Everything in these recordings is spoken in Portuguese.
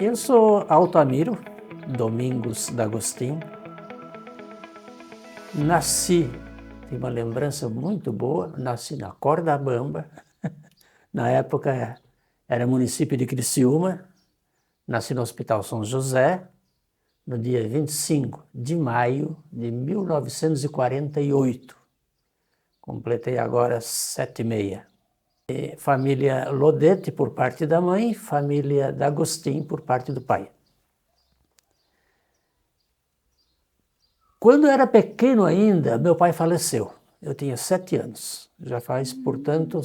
Eu sou Altamiro Domingos D'Agostin. Nasci, tenho uma lembrança muito boa, nasci na Cordabamba, na época era município de Criciúma, nasci no Hospital São José, no dia 25 de maio de 1948. Completei agora 7,6. Família Lodete por parte da mãe, família D'Agostin por parte do pai. Quando eu era pequeno ainda, meu pai faleceu. Eu tinha 7 anos. Já faz, portanto,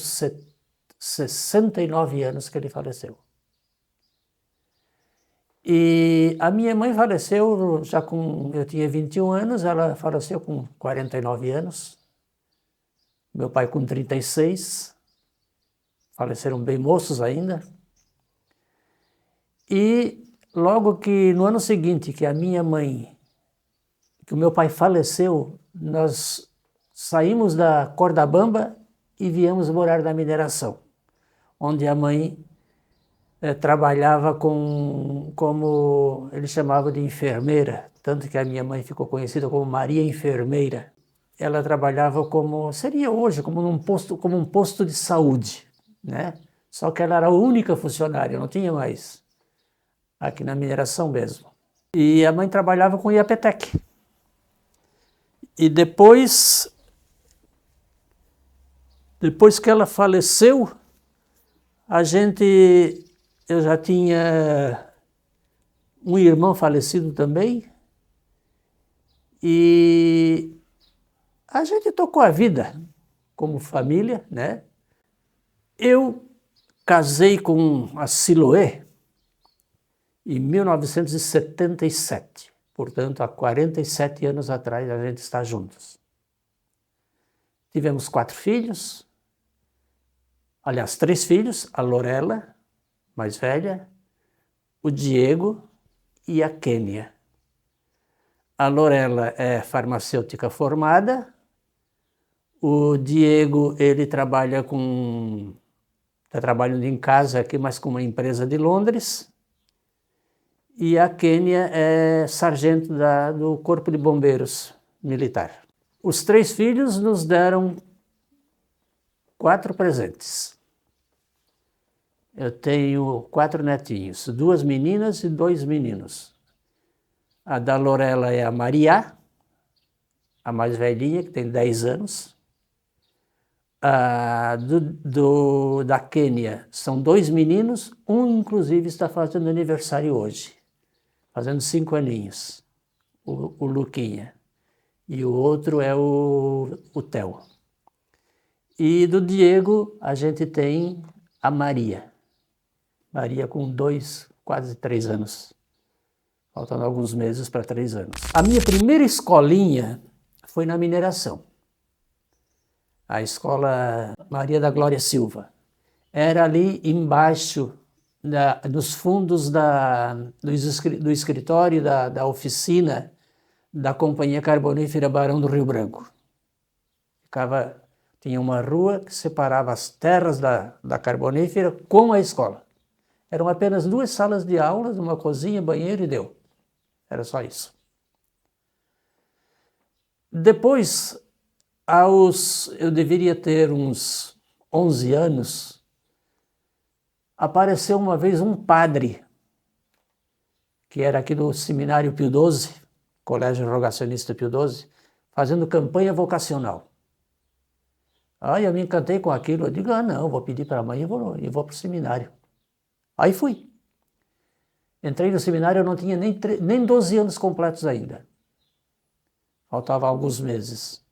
69 anos que ele faleceu. E a minha mãe faleceu já com... Eu tinha 21 anos, ela faleceu com 49 anos. Meu pai com 36. Faleceram bem moços ainda. E logo que no ano seguinte que o meu pai faleceu, nós saímos da Cordabamba e viemos morar na mineração, onde a mãe trabalhava como ele chamava de enfermeira, tanto que a minha mãe ficou conhecida como Maria Enfermeira. Ela trabalhava seria hoje, como um posto de saúde, né? Só que ela era a única funcionária, não tinha mais, aqui na mineração mesmo. E a mãe trabalhava com Iapetec. E depois que ela faleceu, eu já tinha um irmão falecido também, e a gente tocou a vida como família, né? Eu casei com a Siloé em 1977, portanto, há 47 anos atrás a gente está juntos. Tivemos 4 filhos, aliás, 3 filhos, a Lorela, mais velha, o Diego e a Kênia. A Lorela é farmacêutica formada, o Diego, ele está trabalhando em casa aqui, mas com uma empresa de Londres, e a Kênia é sargento do Corpo de Bombeiros Militar. Os 3 filhos nos deram 4 presentes. Eu tenho 4 netinhos, 2 meninas e 2 meninos. A da Lorela é a Maria, a mais velhinha, que tem 10 anos. A da Kênia são 2 meninos, um inclusive está fazendo aniversário hoje, fazendo 5 aninhos, o Luquinha. E o outro é o Theo. E do Diego a gente tem a Maria. Maria com 2, quase 3 anos. Faltando alguns meses para 3 anos. A minha primeira escolinha foi na mineração. A escola Maria da Glória Silva. Era ali embaixo, nos fundos do escritório da oficina da Companhia Carbonífera Barão do Rio Branco. Tinha uma rua que separava as terras da Carbonífera com a escola. Eram apenas 2 salas de aulas, uma cozinha, banheiro e deu. Era só isso. Depois, eu deveria ter uns 11 anos, apareceu uma vez um padre, que era aqui do Seminário Pio XII, Colégio Rogacionista Pio XII, fazendo campanha vocacional. Aí eu me encantei com aquilo, eu digo, não, vou pedir para a mãe e vou para o seminário. Aí fui. Entrei no seminário, eu não tinha nem 12 anos completos ainda. Faltavam alguns meses.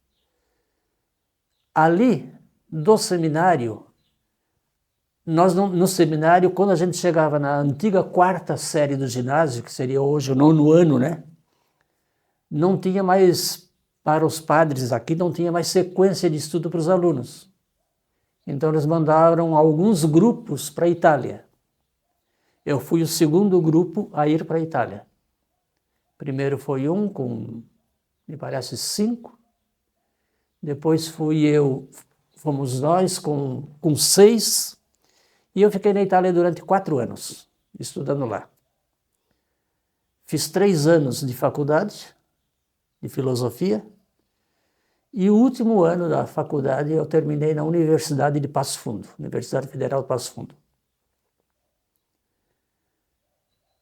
Ali, do seminário, no seminário, quando a gente chegava na antiga 4ª série do ginásio, que seria hoje o 9º ano, né? Não tinha mais, para os padres aqui, não tinha mais sequência de estudo para os alunos. Então eles mandaram alguns grupos para a Itália. Eu fui o 2º grupo a ir para a Itália. Primeiro foi um com, me parece, 5. Depois fomos nós com 6. E eu fiquei na Itália durante 4 anos, estudando lá. Fiz 3 anos de faculdade de filosofia e o último ano da faculdade eu terminei na Universidade de Passo Fundo, Universidade Federal de Passo Fundo.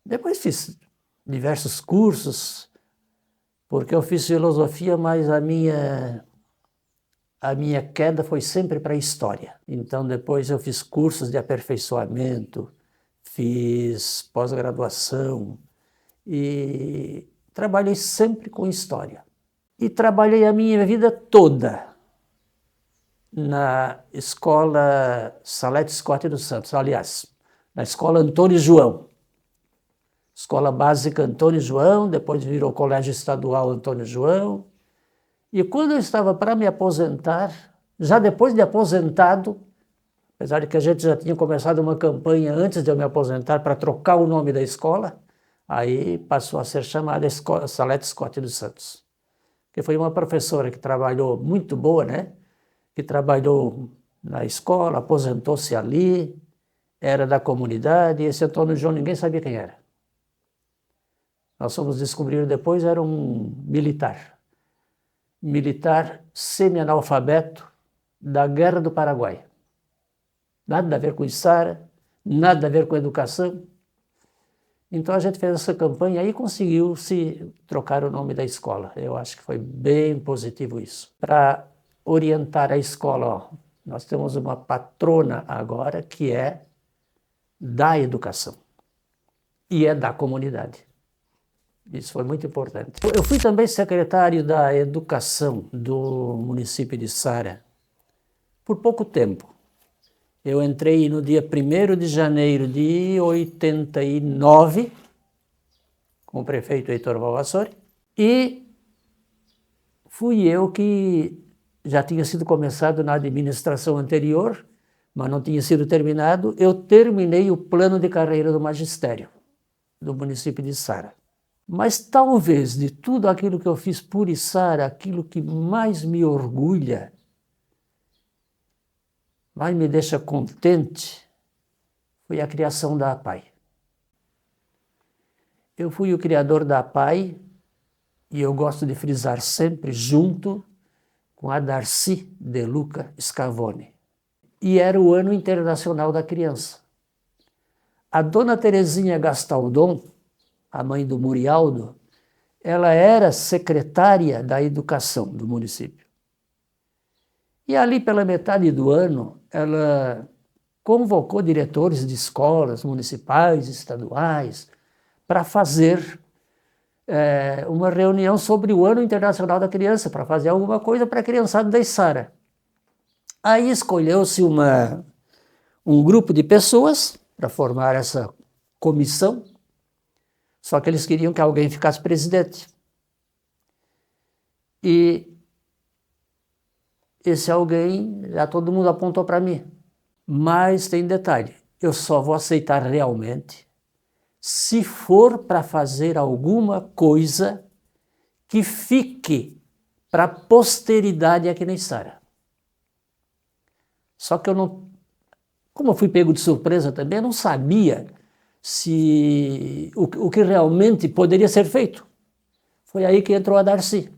Depois fiz diversos cursos, porque eu fiz filosofia, mas a minha queda foi sempre para a história. Então depois eu fiz cursos de aperfeiçoamento, fiz pós-graduação e trabalhei sempre com história. E trabalhei a minha vida toda na escola Salete Scott dos Santos, aliás, na escola Antônio João. Escola básica Antônio João, depois virou Colégio Estadual Antônio João. E quando eu estava para me aposentar, já depois de aposentado, apesar de que a gente já tinha começado uma campanha antes de eu me aposentar para trocar o nome da escola, aí passou a ser chamada Salete Scott dos Santos. Que foi uma professora que trabalhou muito boa, né? Que trabalhou na escola, aposentou-se ali, era da comunidade, e esse Antônio João ninguém sabia quem era. Nós fomos descobrir depois, era um militar semi-analfabeto da Guerra do Paraguai. Nada a ver com Içara, nada a ver com educação. Então a gente fez essa campanha e conseguiu se trocar o nome da escola. Eu acho que foi bem positivo isso. Para orientar a escola, ó, nós temos uma patrona agora que é da educação e é da comunidade. Isso foi muito importante. Eu fui também secretário da Educação do município de Içara por pouco tempo. Eu entrei no dia 1º de janeiro de 89, com o prefeito Heitor Valvassori, e fui eu que já tinha sido começado na administração anterior, mas não tinha sido terminado. Eu terminei o plano de carreira do magistério do município de Içara. Mas talvez de tudo aquilo que eu fiz por Içara, aquilo que mais me orgulha, mais me deixa contente, foi a criação da APAE. Eu fui o criador da APAE e eu gosto de frisar sempre junto com a Darcy De Luca Scavone. E era o Ano Internacional da Criança. A dona Terezinha Gastaldon, a mãe do Murialdo, ela era secretária da Educação do município. E ali pela metade do ano, ela convocou diretores de escolas municipais, estaduais, para fazer uma reunião sobre o Ano Internacional da Criança, para fazer alguma coisa para a criançada da Içara. Aí escolheu-se um grupo de pessoas para formar essa comissão, só que eles queriam que alguém ficasse presidente. E esse alguém, já todo mundo apontou para mim. Mas tem detalhe, eu só vou aceitar realmente se for para fazer alguma coisa que fique para a posteridade aqui na Içara. Só que eu não, como eu fui pego de surpresa também, eu não sabia o que realmente poderia ser feito. Foi aí que entrou a Darcy.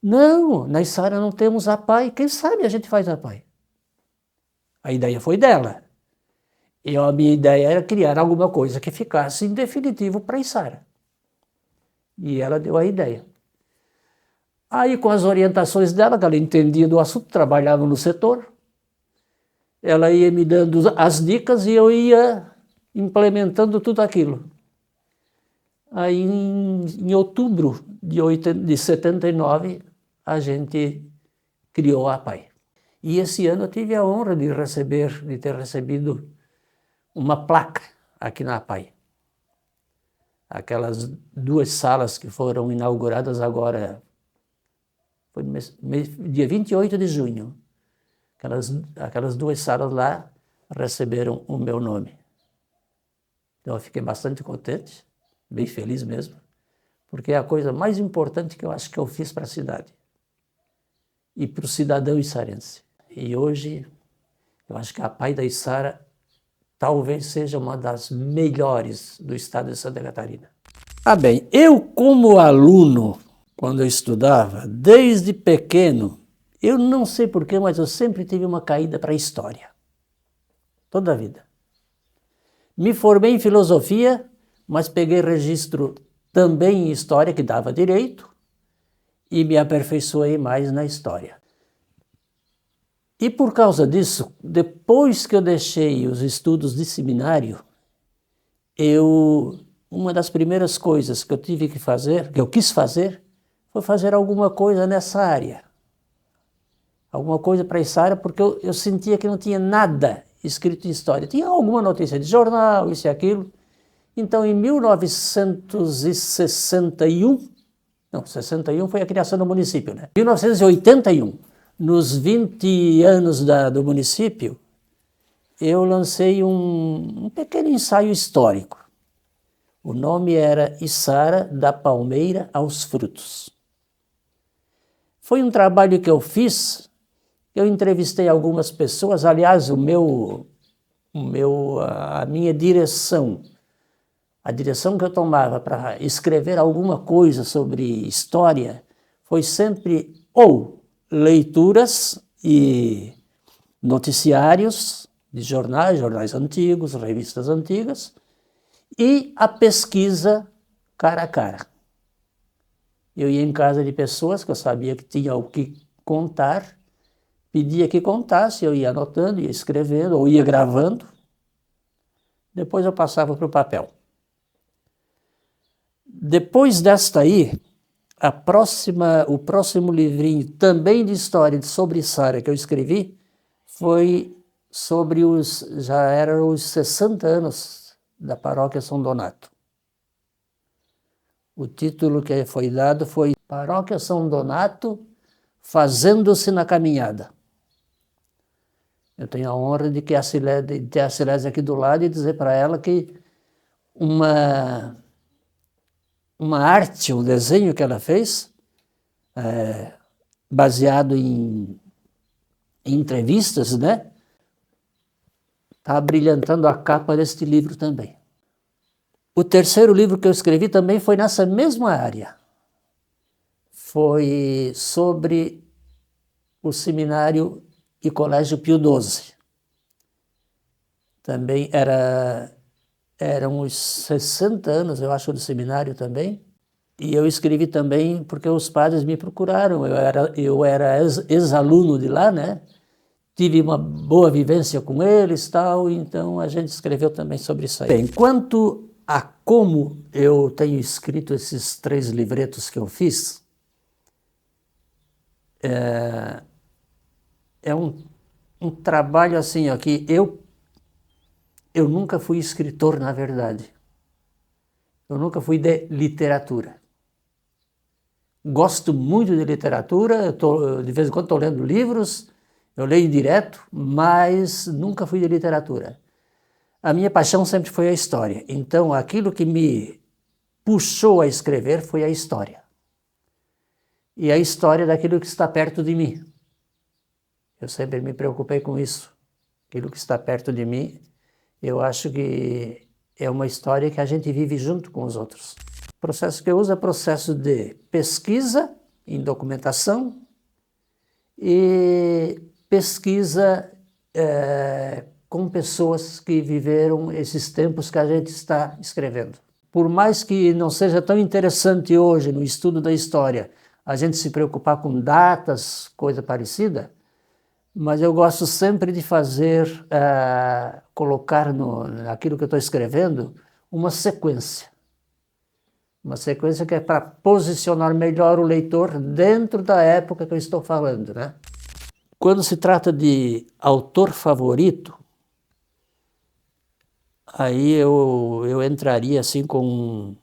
Não, na Içara não temos APAE, quem sabe a gente faz APAE. A ideia foi dela. E a minha ideia era criar alguma coisa que ficasse em definitivo para a Içara. E ela deu a ideia. Aí, com as orientações dela, que ela entendia do assunto, trabalhava no setor, ela ia me dando as dicas e eu ia implementando tudo aquilo. Aí, em outubro de 79, a gente criou a APAE. E esse ano eu tive a honra de ter recebido uma placa aqui na APAE. Aquelas 2 salas que foram inauguradas agora, foi no dia 28 de junho. Aquelas 2 salas lá receberam o meu nome. Então eu fiquei bastante contente, bem feliz mesmo, porque é a coisa mais importante que eu acho que eu fiz para a cidade e para o cidadão içarense. E hoje, eu acho que a APAE da Içara talvez seja uma das melhores do estado de Santa Catarina. Ah, bem, eu como aluno, quando eu estudava, desde pequeno, eu não sei porquê, mas eu sempre tive uma caída para a história. Toda a vida. Me formei em filosofia, mas peguei registro também em história, que dava direito, e me aperfeiçoei mais na história. E por causa disso, depois que eu deixei os estudos de seminário, uma das primeiras coisas que eu tive que fazer, que eu quis fazer, foi fazer alguma coisa nessa área. Alguma coisa para essa área, porque eu sentia que não tinha nada escrito em história. Tinha alguma notícia de jornal, isso e aquilo. Então, em 1961, não, 61 foi a criação do município, né? 1981, nos 20 anos do município, eu lancei um pequeno ensaio histórico. O nome era Içara, da Palmeira aos Frutos. Foi um trabalho que eu fiz, eu entrevistei algumas pessoas, aliás, a minha direção, a direção que eu tomava para escrever alguma coisa sobre história, foi sempre ou leituras e noticiários de jornais antigos, revistas antigas, e a pesquisa cara a cara. Eu ia em casa de pessoas que eu sabia que tinham o que contar, pedia que contasse, eu ia anotando, ia escrevendo, ou ia gravando, depois eu passava para o papel. Depois desta aí, o próximo livrinho, também de história sobre Içara, que eu escrevi, foi sobre já eram os 60 anos da paróquia São Donato. O título que foi dado foi Paróquia São Donato, Fazendo-se na Caminhada. Eu tenho a honra de ter a Silésia aqui do lado e dizer para ela que uma arte, um desenho que ela fez, baseado em entrevistas, né? Está brilhantando a capa deste livro também. O terceiro livro que eu escrevi também foi nessa mesma área. Foi sobre o seminário e colégio Pio XII. Também eram uns 60 anos, eu acho, do seminário também. E eu escrevi também porque os padres me procuraram. Eu era ex-aluno de lá, né? Tive uma boa vivência com eles, tal, então a gente escreveu também sobre isso aí. Bem, quanto a como eu tenho escrito esses 3 livretos que eu fiz, é um trabalho assim, ó, que eu nunca fui escritor, na verdade. Eu nunca fui de literatura. Gosto muito de literatura, de vez em quando estou lendo livros, eu leio direto, mas nunca fui de literatura. A minha paixão sempre foi a história. Então, aquilo que me puxou a escrever foi a história. E a história daquilo que está perto de mim. Eu sempre me preocupei com isso. Aquilo que está perto de mim, eu acho que é uma história que a gente vive junto com os outros. O processo que eu uso é processo de pesquisa em documentação e pesquisa com pessoas que viveram esses tempos que a gente está escrevendo. Por mais que não seja tão interessante hoje no estudo da história a gente se preocupar com datas, coisa parecida, mas eu gosto sempre de fazer, colocar naquilo que eu estou escrevendo, uma sequência. Uma sequência que é para posicionar melhor o leitor dentro da época que eu estou falando, né? Quando se trata de autor favorito, aí eu entraria assim com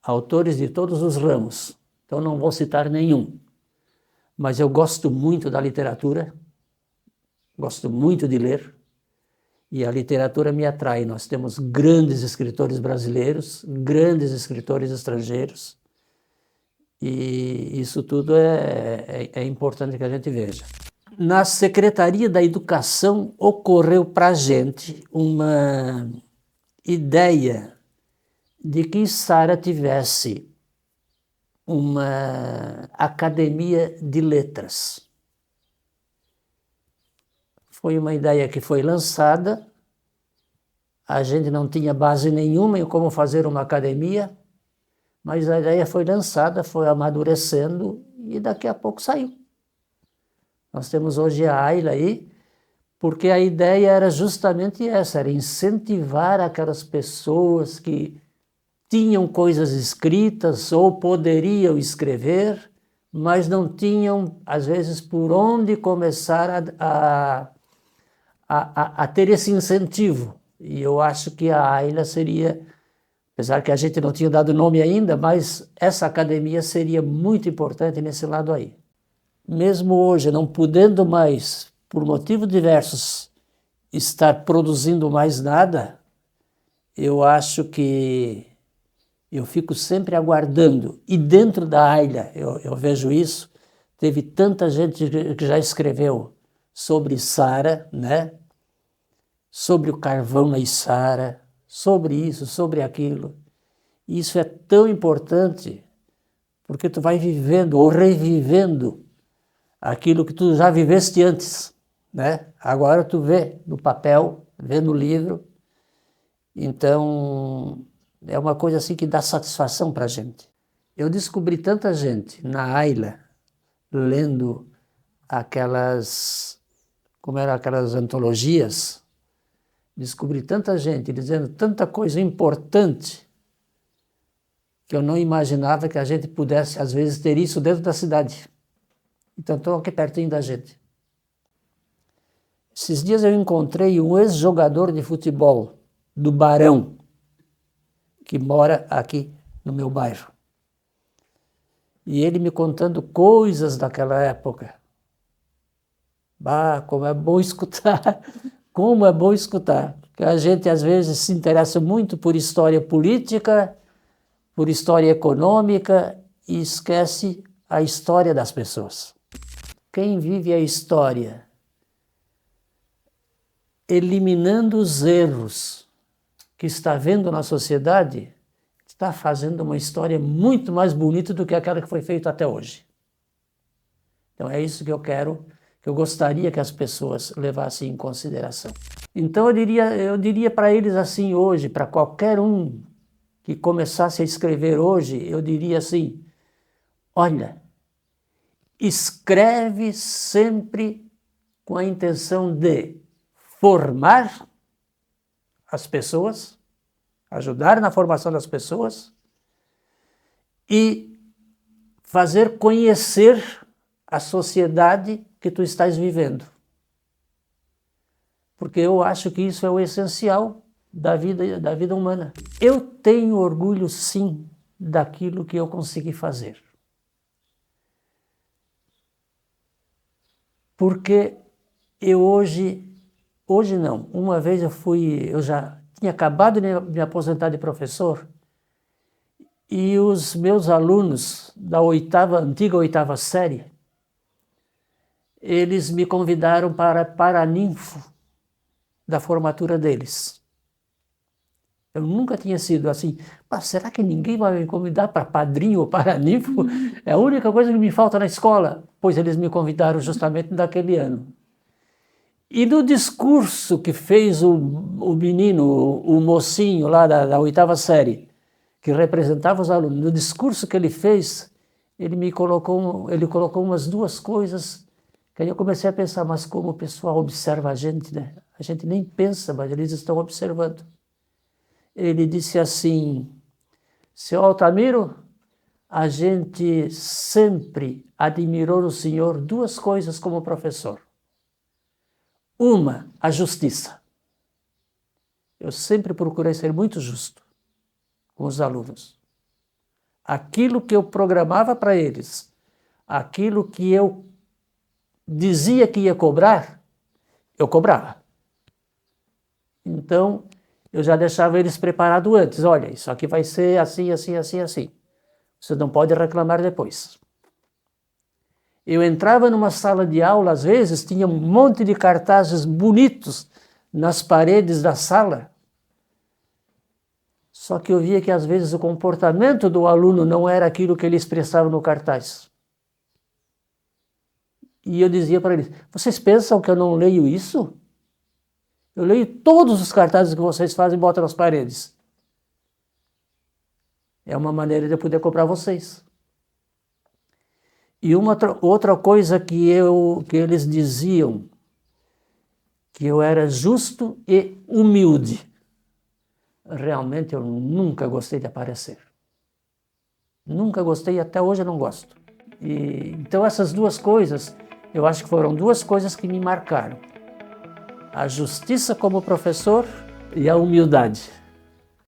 autores de todos os ramos. Então não vou citar nenhum. Mas eu gosto muito da literatura, gosto muito de ler, e a literatura me atrai. Nós temos grandes escritores brasileiros, grandes escritores estrangeiros, e isso tudo é importante que a gente veja. Na Secretaria da Educação ocorreu para a gente uma ideia de que Sara tivesse uma academia de letras. Foi uma ideia que foi lançada, a gente não tinha base nenhuma em como fazer uma academia, mas a ideia foi lançada, foi amadurecendo e daqui a pouco saiu. Nós temos hoje a AILA aí, porque a ideia era justamente essa, era incentivar aquelas pessoas que tinham coisas escritas ou poderiam escrever, mas não tinham, às vezes, por onde começar a ter esse incentivo. E eu acho que a AILA seria, apesar que a gente não tinha dado nome ainda, mas essa academia seria muito importante nesse lado aí. Mesmo hoje, não podendo mais, por motivos diversos, estar produzindo mais nada, eu acho que eu fico sempre aguardando. E dentro da AILA, eu vejo isso, teve tanta gente que já escreveu sobre Sara, né? Sobre o carvão na Içara, sobre isso, sobre aquilo. E isso é tão importante, porque tu vai vivendo ou revivendo aquilo que tu já viveste antes, né? Agora tu vê no papel, vê no livro. Então, é uma coisa assim que dá satisfação para a gente. Eu descobri tanta gente na AILA, lendo como eram aquelas antologias, descobri tanta gente dizendo tanta coisa importante que eu não imaginava que a gente pudesse, às vezes, ter isso dentro da cidade. Então, estou aqui pertinho da gente. Esses dias eu encontrei um ex-jogador de futebol do Barão, que mora aqui no meu bairro. E ele me contando coisas daquela época. Bah, como é bom escutar, como é bom escutar. Que a gente às vezes se interessa muito por história política, por história econômica e esquece a história das pessoas. Quem vive a história eliminando os erros que está vendo na sociedade, está fazendo uma história muito mais bonita do que aquela que foi feita até hoje. Então é isso que eu gostaria que as pessoas levassem em consideração. Então eu diria para eles assim hoje, para qualquer um que começasse a escrever hoje, eu diria assim, olha, escreve sempre com a intenção de formar as pessoas, ajudar na formação das pessoas e fazer conhecer a sociedade que tu estás vivendo. Porque eu acho que isso é o essencial da vida humana. Eu tenho orgulho, sim, daquilo que eu consegui fazer. Porque eu hoje não, uma vez eu já tinha acabado de me aposentar de professor e os meus alunos da antiga oitava série, eles me convidaram para paraninfo da formatura deles. Eu nunca tinha sido assim, mas será que ninguém vai me convidar para padrinho ou paraninfo? É a única coisa que me falta na escola. Pois eles me convidaram justamente naquele ano. E no discurso que fez o menino, o mocinho lá da oitava série, que representava os alunos, no discurso que ele fez, ele colocou umas duas coisas, que aí eu comecei a pensar, mas como o pessoal observa a gente, né? A gente nem pensa, mas eles estão observando. Ele disse assim, seu Altamiro, a gente sempre admirou no senhor duas coisas como professor. Uma, a justiça. Eu sempre procurei ser muito justo com os alunos. Aquilo que eu programava para eles, aquilo que eu dizia que ia cobrar, eu cobrava. Então, eu já deixava eles preparados antes. Olha, isso aqui vai ser assim, assim, assim, assim. Você não pode reclamar depois. Eu entrava numa sala de aula, às vezes, tinha um monte de cartazes bonitos nas paredes da sala. Só que eu via que às vezes o comportamento do aluno não era aquilo que ele expressava no cartaz. E eu dizia para eles, vocês pensam que eu não leio isso? Eu leio todos os cartazes que vocês fazem e botam nas paredes. É uma maneira de eu poder cobrar vocês. E outra coisa que eles diziam, que eu era justo e humilde. Realmente eu nunca gostei de aparecer. Nunca gostei e até hoje eu não gosto. Então essas duas coisas, eu acho que foram duas coisas que me marcaram. A justiça como professor e a humildade.